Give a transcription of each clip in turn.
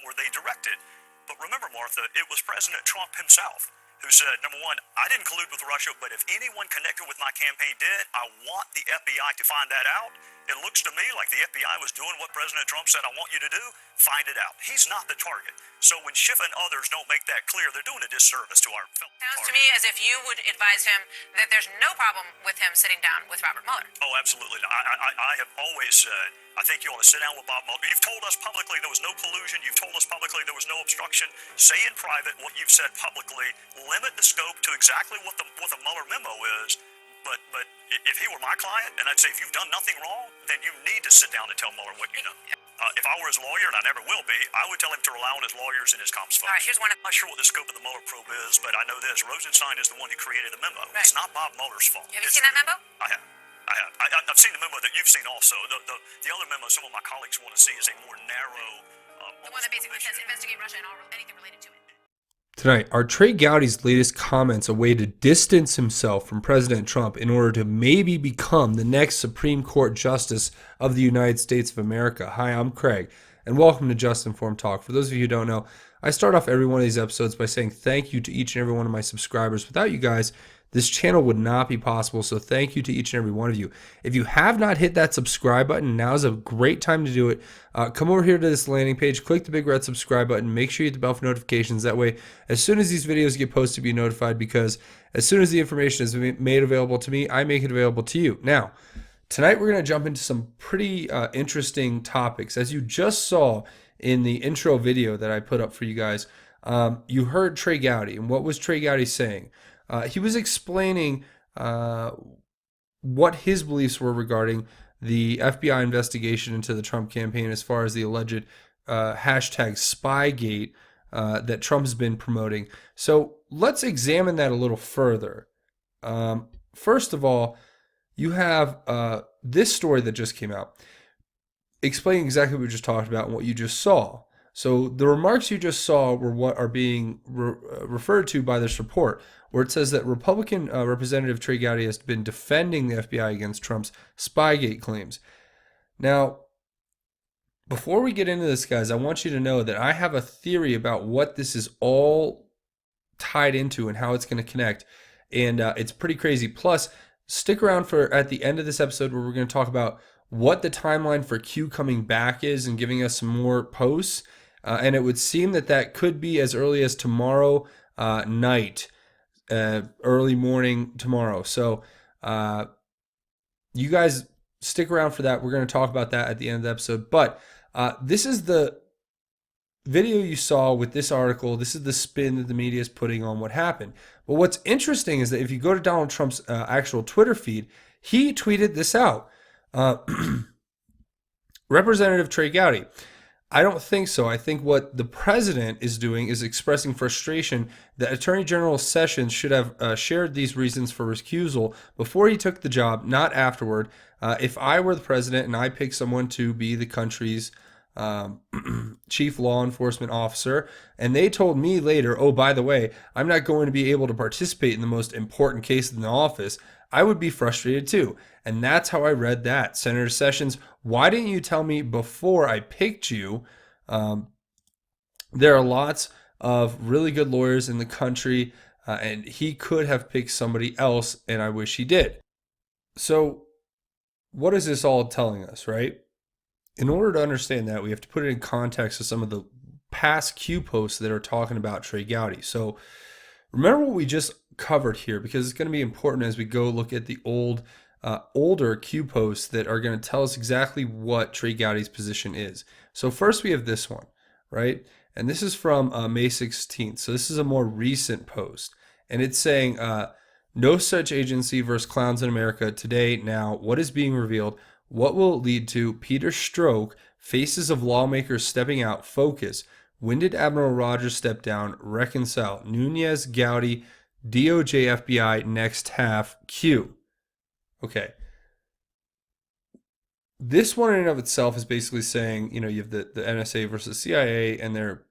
were they directed? But remember, Martha, it was President Trump himself who said, number one, I didn't collude with Russia, but if anyone connected with my campaign did, I want the FBI to find that out. It looks to me like the FBI was doing what President Trump said, I want you to do, find it out. He's not the target. So when Schiff and others don't make that clear, they're doing a disservice to our fellow Sounds to me as if you would advise him that there's no problem with him sitting down with Robert Mueller. Oh, absolutely. I have always said, I think you ought to sit down with Bob Mueller. You've told us publicly there was no collusion. You've told us publicly there was no obstruction. Say in private what you've said publicly. Limit the scope to exactly what the Mueller memo is. But if he were my client, and I'd say if you've done nothing wrong, then you need to sit down and tell Mueller what you know. If I were his lawyer, and I never will be, I would tell him to rely on his lawyers and his comms folks. All right, here's one. I'm not sure what the scope of the Mueller probe is, but I know this. Rosenstein is the one who created the memo. Right. It's not Bob Mueller's fault. Have you seen that memo? I have. I've seen the memo that you've seen also. The other memo some of my colleagues want to see is a more narrow... The one that basically says investigate Russia and anything related to it. Tonight, are Trey Gowdy's latest comments a way to distance himself from President Trump in order to maybe become the next Supreme Court Justice of the United States of America? Hi, I'm Craig, and welcome to Just Informed Talk. For those of you who don't know, I start off every one of these episodes by saying thank you to each and every one of my subscribers. Without you guys, this channel would not be possible, so thank you to each and every one of you. If you have not hit that subscribe button, now is a great time to do it. Come over here to this landing page, click the big red subscribe button, make sure you hit the bell for notifications. That way, as soon as these videos get posted, be notified, because as soon as the information is made available to me, I make it available to you. Now, tonight we're going to jump into some pretty interesting topics. As you just saw in the intro video that I put up for you guys, you heard Trey Gowdy, and what was Trey Gowdy saying? He was explaining what his beliefs were regarding the FBI investigation into the Trump campaign as far as the alleged hashtag Spygate that Trump's been promoting. So let's examine that a little further. First of all, you have this story that just came out explaining exactly what we just talked about and what you just saw. So the remarks you just saw were what are being referred to by this report, where it says that Republican Representative Trey Gowdy has been defending the FBI against Trump's Spygate claims. Now, before we get into this, guys, I want you to know that I have a theory about what this is all tied into and how it's going to connect, and it's pretty crazy. Plus, stick around for at the end of this episode where we're going to talk about what the timeline for Q coming back is and giving us some more posts. And it would seem that that could be as early as tomorrow night, early morning tomorrow. So you guys stick around for that. We're going to talk about that at the end of the episode. But this is the video you saw with this article. This is the spin that the media is putting on what happened. But what's interesting is that if you go to Donald Trump's actual Twitter feed, he tweeted this out. Representative Trey Gowdy. I don't think so. I think what the president is doing is expressing frustration that Attorney General Sessions should have shared these reasons for recusal before he took the job, not afterward. If I were the president and I picked someone to be the country's chief law enforcement officer, and they told me later, oh, by the way, I'm not going to be able to participate in the most important case in the office, I would be frustrated too. And that's how I read that. Senator Sessions, why didn't you tell me before I picked you? There are lots of really good lawyers in the country, and he could have picked somebody else, and I wish he did. So what is this all telling us, right? In order to understand that, we have to put it in context of some of the past Q posts that are talking about Trey Gowdy. So remember what we just covered here, because it's going to be important as we go look at the older Q posts that are going to tell us exactly what Trey Gowdy's position is. So first we have this one, right? And this is from May 16th. So this is a more recent post. And it's saying, no such agency versus clowns in America today. Now, what is being revealed? What will it lead to? Peter Strzok, faces of lawmakers stepping out, focus. When did Admiral Rogers step down? Reconcile. Nunez, Gowdy, DOJ, FBI, next half, Q. Okay. This one in and of itself is basically saying, you have the NSA versus CIA, and they're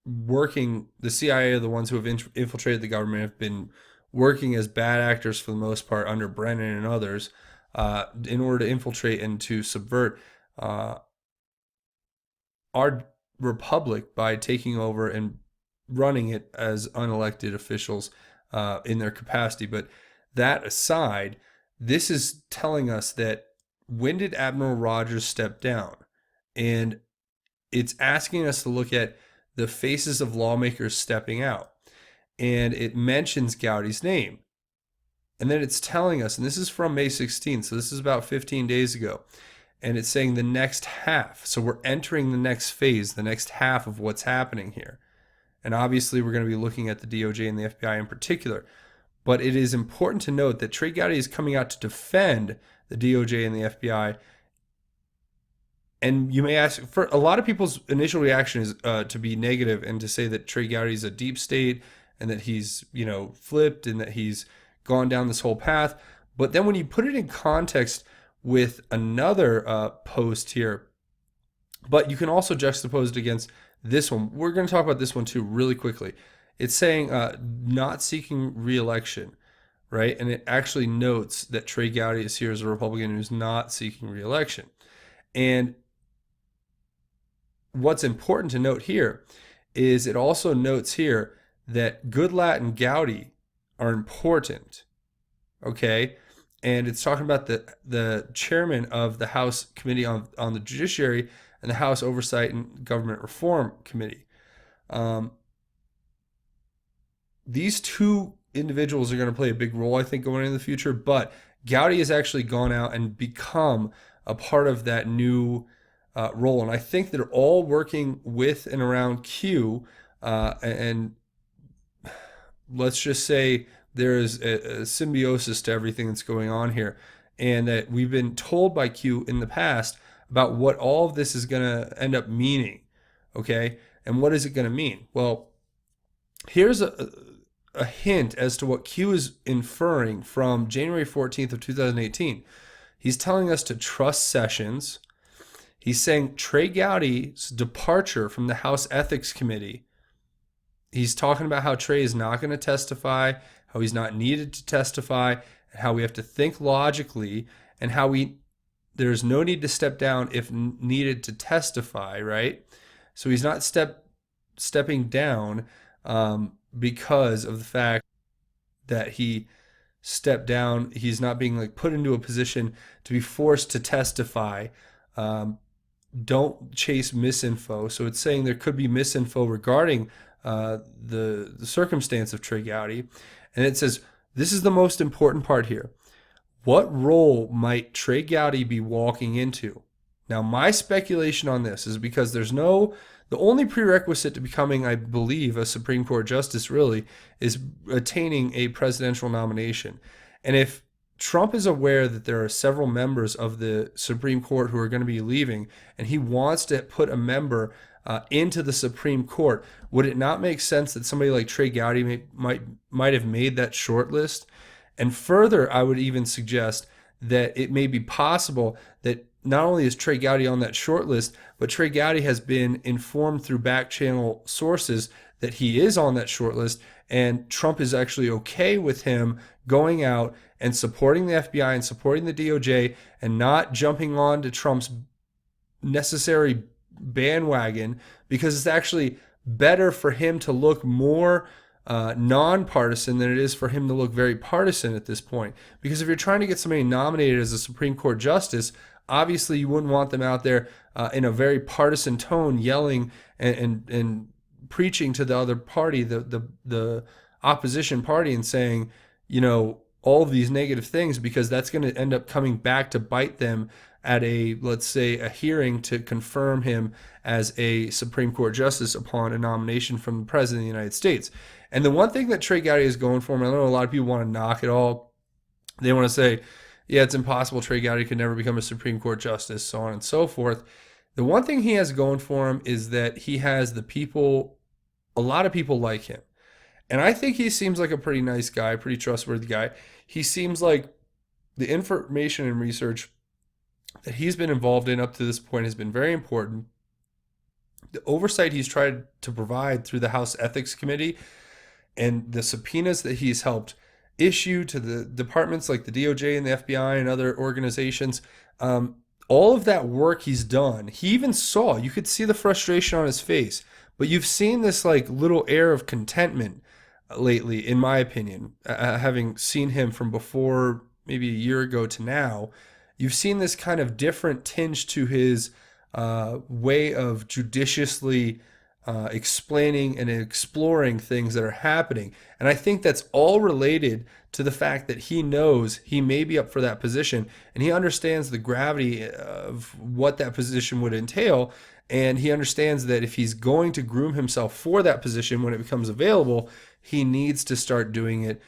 working, the CIA are the ones who have infiltrated the government, have been working as bad actors for the most part under Brennan and others in order to infiltrate and to subvert our republic by taking over and running it as unelected officials in their capacity. But that aside, this is telling us that when did Admiral Rogers step down? And it's asking us to look at the faces of lawmakers stepping out. And it mentions Gowdy's name. And then it's telling us, and this is from May 16th, so this is about 15 days ago, and it's saying the next half. So we're entering the next phase, the next half of what's happening here. And obviously, we're going to be looking at the DOJ and the FBI in particular. But it is important to note that Trey Gowdy is coming out to defend the DOJ and the FBI. And you may ask, for a lot of people's initial reaction is to be negative and to say that Trey Gowdy is a deep state and that he's, flipped and that he's gone down this whole path. But then when you put it in context with another post here, but you can also juxtapose it against this one. We're going to talk about this one too really quickly. It's saying not seeking re-election, right? And it actually notes that Trey Gowdy is here as a Republican who's not seeking re-election. And what's important to note here is it also notes here that Goodlatte and Gowdy are important, okay? And it's talking about the chairman of the House Committee on the Judiciary and the House Oversight and Government Reform Committee. These two individuals are going to play a big role, I think, going into the future, but Gowdy has actually gone out and become a part of that new role. And I think they're all working with and around Q, and let's just say there is a symbiosis to everything that's going on here, and that we've been told by Q in the past about what all of this is going to end up meaning, okay? And what is it going to mean? Well, here's a hint as to what Q is inferring from January 14th of 2018. He's telling us to trust Sessions. He's saying Trey Gowdy's departure from the House Ethics Committee. He's talking about how Trey is not going to testify, how he's not needed to testify, and how we have to think logically, and how there's no need to step down if needed to testify, right? So he's not stepping down because of the fact that he stepped down. He's not being put into a position to be forced to testify. Don't chase misinfo. So it's saying there could be misinfo regarding the circumstance of Trey Gowdy. And it says, this is the most important part here. What role might Trey Gowdy be walking into? Now, my speculation on this is because the only prerequisite to becoming, I believe, a Supreme Court justice really is attaining a presidential nomination. And if Trump is aware that there are several members of the Supreme Court who are going to be leaving, and he wants to put a member into the Supreme Court, would it not make sense that somebody like Trey Gowdy might have made that short list? And further, I would even suggest that it may be possible that not only is Trey Gowdy on that short list, but Trey Gowdy has been informed through back channel sources that he is on that short list, and Trump is actually okay with him going out and supporting the FBI and supporting the DOJ and not jumping on to Trump's necessary bandwagon, because it's actually better for him to look more nonpartisan than it is for him to look very partisan at this point. Because if you're trying to get somebody nominated as a Supreme Court justice, obviously you wouldn't want them out there in a very partisan tone yelling and preaching to the other party, the opposition party, and saying, all of these negative things, because that's going to end up coming back to bite them at let's say, a hearing to confirm him as a Supreme Court justice upon a nomination from the President of the United States. And the one thing that Trey Gowdy is going for, and I know a lot of people want to knock it all. They want to say, yeah, it's impossible. Trey Gowdy could never become a Supreme Court justice, so on and so forth. The one thing he has going for him is that he has a lot of people like him. And I think he seems like a pretty nice guy, pretty trustworthy guy. He seems like the information and research that he's been involved in up to this point has been very important. The oversight he's tried to provide through the House Ethics Committee and the subpoenas that he's helped issue to the departments like the DOJ and the FBI and other organizations, all of that work he's done, he even saw, you could see the frustration on his face, but you've seen this like little air of contentment lately, in my opinion, having seen him from before maybe a year ago to now. You've seen this kind of different tinge to his way of judiciously explaining and exploring things that are happening. And I think that's all related to the fact that he knows he may be up for that position and he understands the gravity of what that position would entail. And he understands that if he's going to groom himself for that position when it becomes available, he needs to start doing it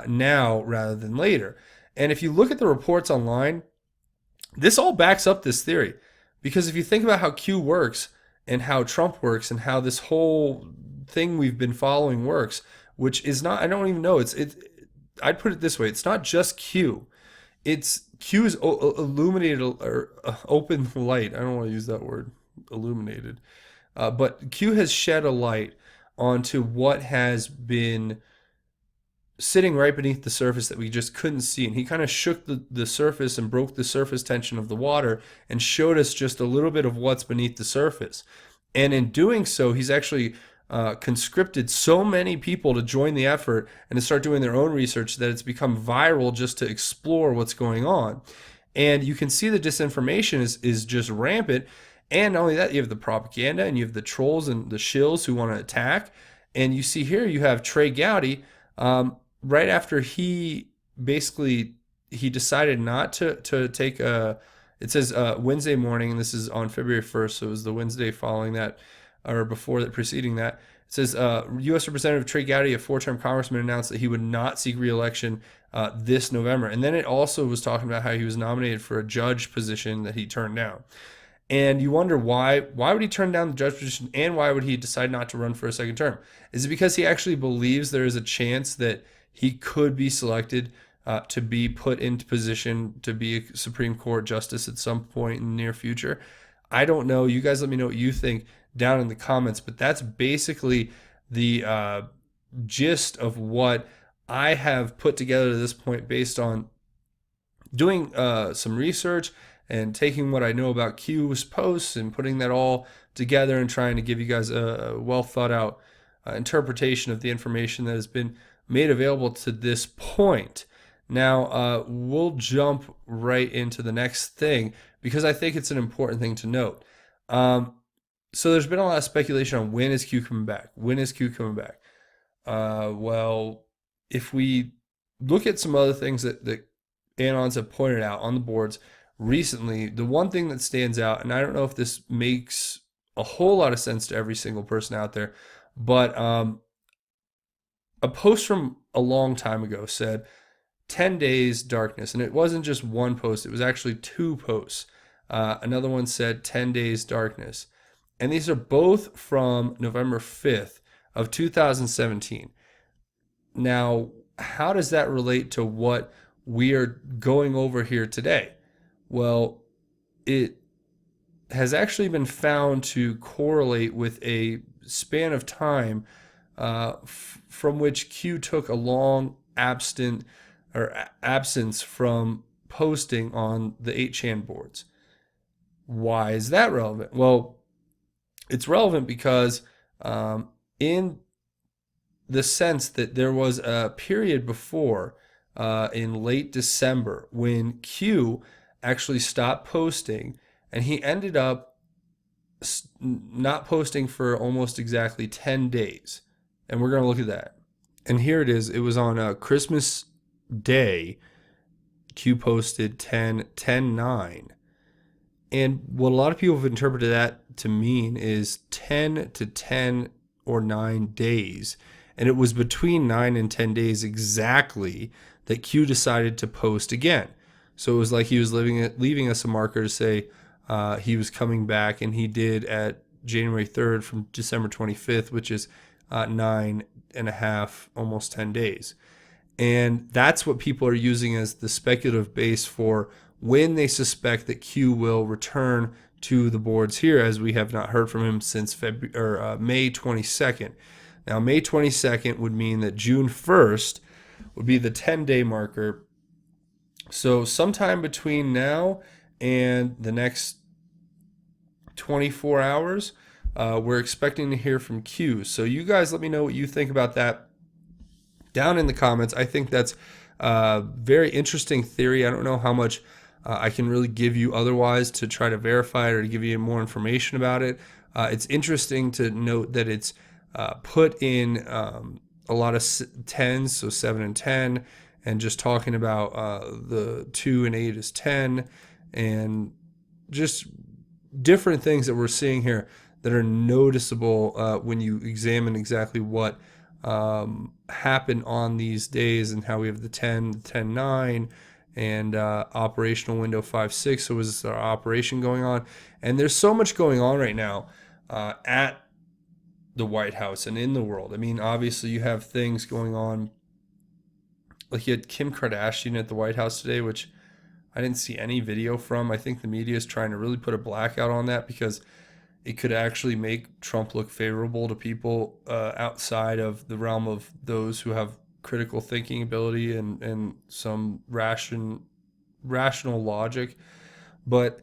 now rather than later. And if you look at the reports online, this all backs up this theory. Because if you think about how Q works and how Trump works and how this whole thing we've been following works, which is not, I don't even know, I'd put it this way, it's not just Q. It's Q's illuminated or open light. I don't want to use that word, illuminated. But Q has shed a light onto what has been sitting right beneath the surface that we just couldn't see. And he kind of shook the surface and broke the surface tension of the water and showed us just a little bit of what's beneath the surface. And in doing so, he's actually conscripted so many people to join the effort and to start doing their own research that it's become viral just to explore what's going on. And you can see the disinformation is just rampant. And not only that, you have the propaganda and you have the trolls and the shills who want to attack. And you see here, you have Trey Gowdy, right after he decided not to take it says Wednesday morning, and this is on February 1st, so it was the Wednesday following that, or before that, preceding that. It says U.S. Representative Trey Gowdy, a four-term congressman, announced that he would not seek re-election this November. And then it also was talking about how he was nominated for a judge position that he turned down. And you wonder why would he turn down the judge position, and why would he decide not to run for a second term? Is it because he actually believes there is a chance that he could be selected to be put into position to be a Supreme Court justice at some point in the near future? I don't know. You guys let me know what you think down in the comments, but that's basically the gist of what I have put together to this point based on doing some research and taking what I know about Q's posts and putting that all together and trying to give you guys a well thought out interpretation of the information that has been made available to this point. Now, we'll jump right into the next thing because I think it's an important thing to note. So there's been a lot of speculation on when is Q coming back? When is Q coming back? Well, if we look at some other things that Anons have pointed out on the boards recently, the one thing that stands out, and I don't know if this makes a whole lot of sense to every single person out there, but a post from a long time ago said 10 days darkness, and it wasn't just one post, it was actually two posts. Another one said 10 days darkness, and these are both from November 5th of 2017. Now, how does that relate to what we are going over here today? Well, it has actually been found to correlate with a span of time from which Q took a long absence from posting on the 8chan boards. Why is that relevant? Well, it's relevant because in the sense that there was a period before in late December when Q actually stopped posting, and he ended up not posting for almost exactly 10 days. And we're going to look at that. And here it is. It was on Christmas Day. Q posted 10/9. And what a lot of people have interpreted that to mean is 10 to 10 or 9 days. And it was between 9 and 10 days exactly that Q decided to post again. So it was like he was leaving us a marker to say he was coming back, and he did at January 3rd from December 25th, which is 9.5, almost 10 days. And that's what people are using as the speculative base for when they suspect that Q will return to the boards here, as we have not heard from him since May 22nd. Now, May 22nd would mean that June 1st would be the 10-day marker. So sometime between now and the next 24 hours, we're expecting to hear from Q. So you guys let me know what you think about that down in the comments. I think that's a very interesting theory. I don't know how much I can really give you otherwise to try to verify it or to give you more information about it. It's interesting to note that it's put in a lot of tens, so 7 and 10, and just talking about the 2 and 8 is 10, and just different things that we're seeing here that are noticeable when you examine exactly what happened on these days and how we have the 10, the 10, 9, and operational window 5-6. So was our operation going on? And there's so much going on right now at the White House and in the world. I mean, obviously you have things going on. Like you had Kim Kardashian at the White House today, which I didn't see any video from. I think the media is trying to really put a blackout on that because it could actually make Trump look favorable to people outside of the realm of those who have critical thinking ability and some rational logic. But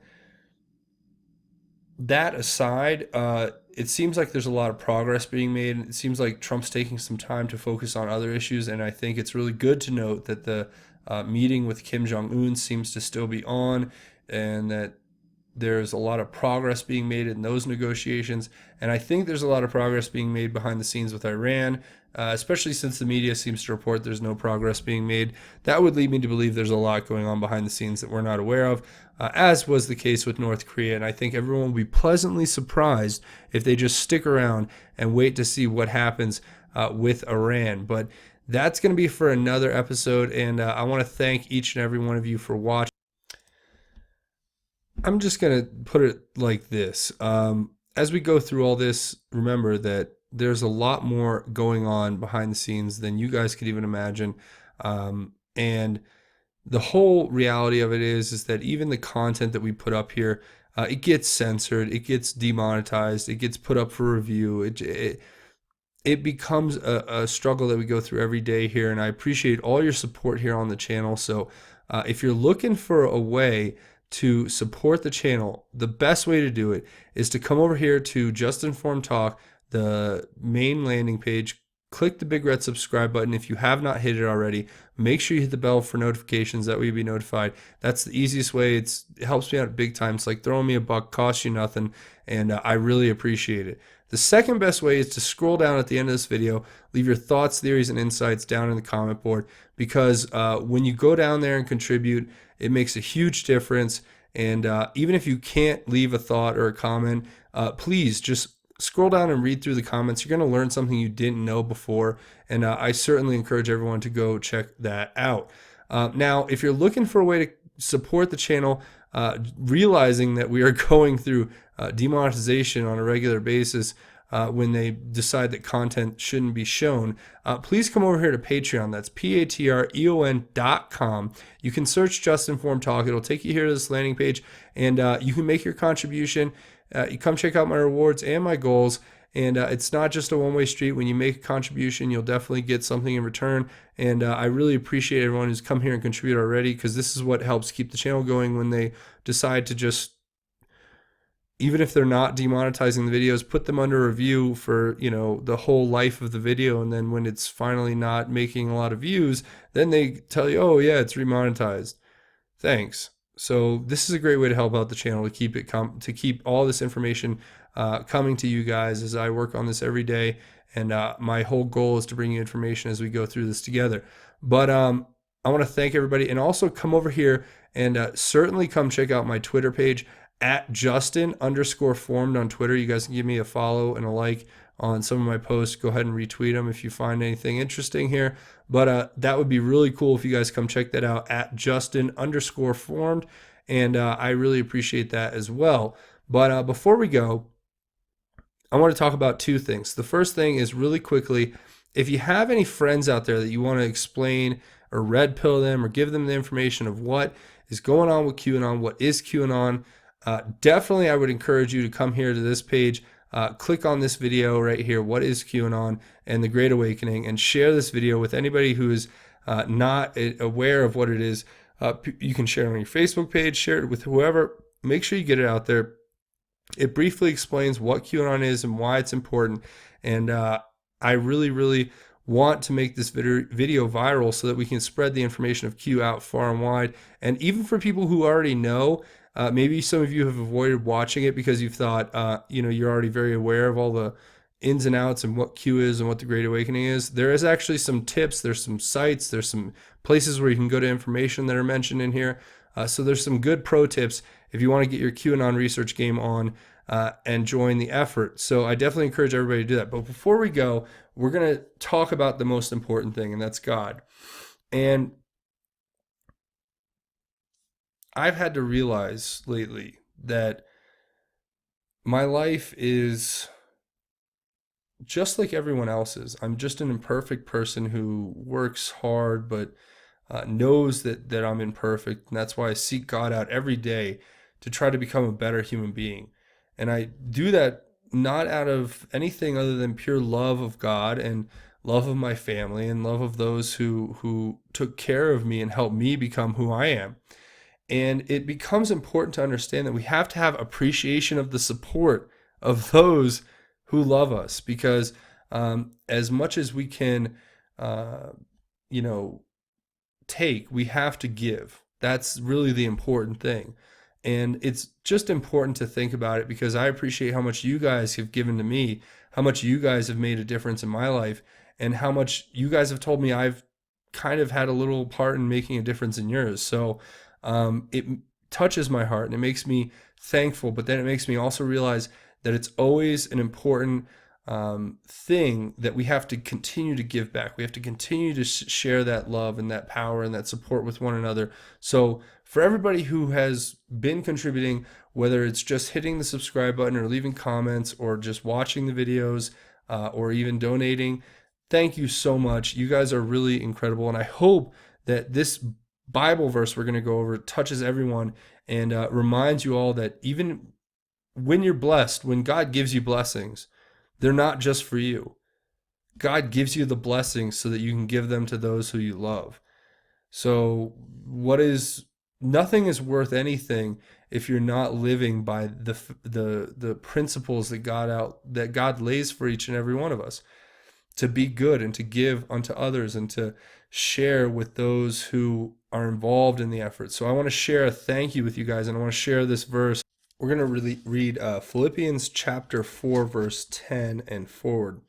that aside, it seems like there's a lot of progress being made. It seems like Trump's taking some time to focus on other issues, and I think it's really good to note that the meeting with Kim Jong-un seems to still be on, and that there's a lot of progress being made in those negotiations. And I think there's a lot of progress being made behind the scenes with Iran, especially since the media seems to report there's no progress being made. That would lead me to believe there's a lot going on behind the scenes that we're not aware of, as was the case with North Korea. And I think everyone will be pleasantly surprised if they just stick around and wait to see what happens with Iran. But that's going to be for another episode, and I want to thank each and every one of you for watching. I'm just going to put it like this. As we go through all this, remember that there's a lot more going on behind the scenes than you guys could even imagine. And the whole reality of it is that even the content that we put up here, it gets censored, it gets demonetized, it gets put up for review. It becomes a struggle that we go through every day here. And I appreciate all your support here on the channel. So if you're looking for a way to support the channel, the best way to do it is to come over here to Just Informed Talk, the main landing page. Click the big red subscribe button. If you have not hit it already, make sure you hit the bell for notifications. That way you'll be notified. That's the easiest way. It helps me out big time. It's like throwing me a buck, costs you nothing, and I really appreciate it. The second best way is to scroll down at the end of this video, leave your thoughts, theories, and insights down in the comment board, because when you go down there and contribute, it makes a huge difference. And even if you can't leave a thought or a comment, please just scroll down and read through the comments. You're going to learn something you didn't know before, and I certainly encourage everyone to go check that out. Now, if you're looking for a way to support the channel, realizing that we are going through demonetization on a regular basis when they decide that content shouldn't be shown, please come over here to Patreon. That's patreon.com. You can search Just Informed Talk. It'll take you here to this landing page, and you can make your contribution. You come check out my rewards and my goals. And it's not just a one-way street. When you make a contribution, you'll definitely get something in return. And I really appreciate everyone who's come here and contributed already, because this is what helps keep the channel going when they decide to just, even if they're not demonetizing the videos, put them under review for, the whole life of the video. And then when it's finally not making a lot of views, then they tell you, oh yeah, it's remonetized. Thanks. So this is a great way to help out the channel, to keep it to keep all this information coming to you guys as I work on this every day. And my whole goal is to bring you information as we go through this together. But I want to thank everybody, and also come over here and certainly come check out my Twitter page at Justin_formed on Twitter. You guys can give me a follow and a like on some of my posts. Go ahead and retweet them if you find anything interesting here. But that would be really cool if you guys come check that out at Justin_formed. And I really appreciate that as well. But before we go, I want to talk about two things. The first thing is, really quickly, if you have any friends out there that you want to explain or red pill them or give them the information of what is going on with QAnon, what is QAnon, definitely I would encourage you to come here to this page, click on this video right here, what is QAnon and the Great Awakening, and share this video with anybody who is not aware of what it is. You can share it on your Facebook page, share it with whoever. Make sure you get it out there. It briefly explains what QAnon is and why it's important. And I really, really want to make this video viral so that we can spread the information of Q out far and wide. And even for people who already know, maybe some of you have avoided watching it because you've thought, you're already very aware of all the ins and outs and what Q is and what the Great Awakening is. There is actually some tips. There's some sites. There's some places where you can go to information that are mentioned in here. So there's some good pro tips if you want to get your QAnon research game on and join the effort. So I definitely encourage everybody to do that. But before we go, we're going to talk about the most important thing, and that's God. And I've had to realize lately that my life is just like everyone else's. I'm just an imperfect person who works hard, but knows that I'm imperfect. And that's why I seek God out every day to try to become a better human being. And I do that not out of anything other than pure love of God and love of my family and love of those who took care of me and helped me become who I am. And it becomes important to understand that we have to have appreciation of the support of those who love us, because as much as we can, take, we have to give. That's really the important thing. And it's just important to think about it because I appreciate how much you guys have given to me, how much you guys have made a difference in my life, and how much you guys have told me I've kind of had a little part in making a difference in yours. So it touches my heart and it makes me thankful, but then it makes me also realize that it's always an important thing that we have to continue to give back. We have to continue to share that love and that power and that support with one another. So for everybody who has been contributing, whether it's just hitting the subscribe button or leaving comments or just watching the videos or even donating, thank you so much. You guys are really incredible. And I hope that this Bible verse we're going to go over touches everyone and reminds you all that even when you're blessed, when God gives you blessings, they're not just for you. God gives you the blessings so that you can give them to those who you love. So nothing is worth anything if you're not living by the principles that God lays for each and every one of us, to be good and to give unto others and to share with those who are involved in the effort. So I want to share a thank you with you guys, and I want to share this verse. We're going to really read Philippians chapter 4, verse 10 and forward.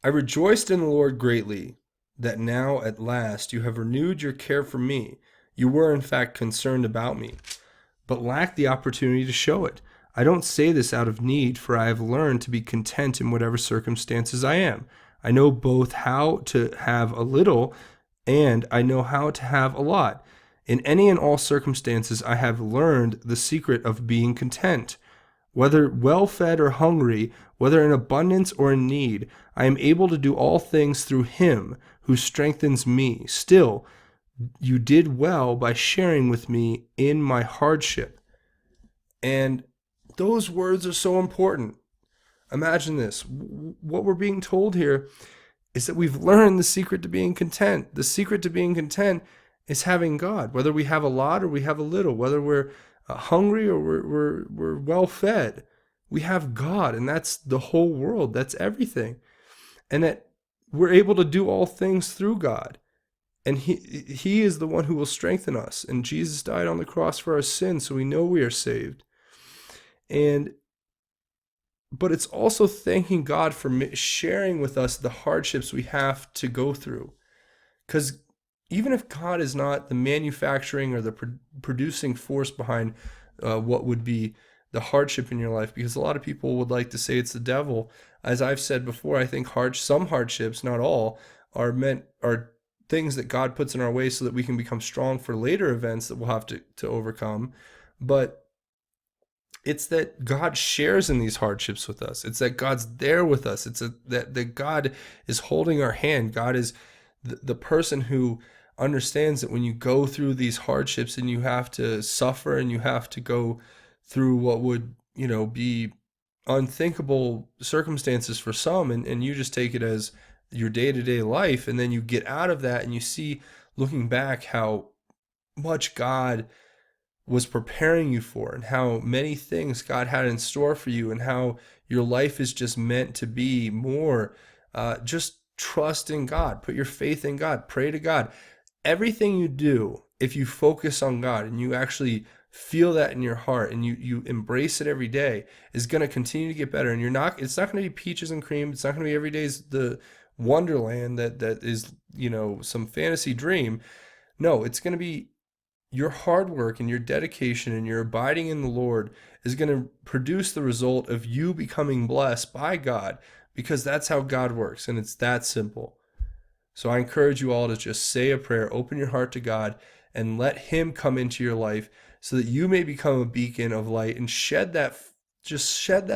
I rejoiced in the Lord greatly that now at last you have renewed your care for me. You were in fact concerned about me, but lacked the opportunity to show it. I don't say this out of need, for I have learned to be content in whatever circumstances I am. I know both how to have a little and I know how to have a lot. In any and all circumstances, I have learned the secret of being content. Whether well-fed or hungry, whether in abundance or in need, I am able to do all things through Him who strengthens me. Still, you did well by sharing with me in my hardship. And those words are so important. Imagine this. What we're being told here is that we've learned the secret to being content. The secret to being content is having God, whether we have a lot or we have a little, whether we're hungry or we're well fed. We have God, and that's the whole world. That's everything. And that we're able to do all things through God. And He is the one who will strengthen us. And Jesus died on the cross for our sins, so we know we are saved. But it's also thanking God for sharing with us the hardships we have to go through. Because even if God is not the manufacturing or the producing force behind what would be the hardship in your life, because a lot of people would like to say it's the devil. As I've said before, I think some hardships, not all, are things that God puts in our way so that we can become strong for later events that we'll have to overcome. But it's that God shares in these hardships with us. It's that God's there with us. It's that God is holding our hand. God is the person who understands that when you go through these hardships and you have to suffer and you have to go through what would, be unthinkable circumstances for some, and you just take it as your day-to-day life, and then you get out of that and you see, looking back, how much God was preparing you for, and how many things God had in store for you, and how your life is just meant to be more. Just trust in God, put your faith in God, pray to God. Everything you do, if you focus on God and you actually feel that in your heart and you embrace it every day, is going to continue to get better. And it's not going to be peaches and cream. It's not going to be every day's the wonderland that is, some fantasy dream. No, it's going to be your hard work and your dedication and your abiding in the Lord is going to produce the result of you becoming blessed by God, because that's how God works, and it's that simple. So I encourage you all to just say a prayer, open your heart to God, and let Him come into your life so that you may become a beacon of light and shed that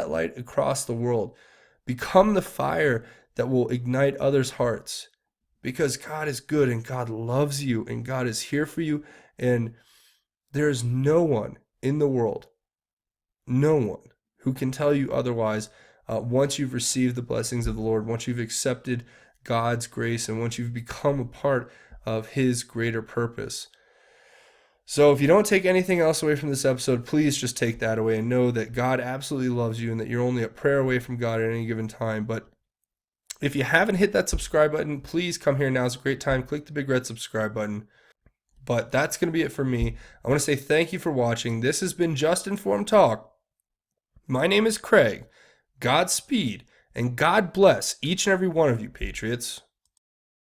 light across the world. Become the fire that will ignite others' hearts, because God is good and God loves you and God is here for you. And there is no one in the world, no one who can tell you otherwise once you've received the blessings of the Lord, once you've accepted God's grace, and once you've become a part of His greater purpose. So if you don't take anything else away from this episode, please just take that away and know that God absolutely loves you and that you're only a prayer away from God at any given time. But if you haven't hit that subscribe button, please come here. Now is a great time. Click the big red subscribe button. But that's going to be it for me. I want to say thank you for watching. This has been Just Informed Talk. My name is Craig. Godspeed, and God bless each and every one of you, Patriots.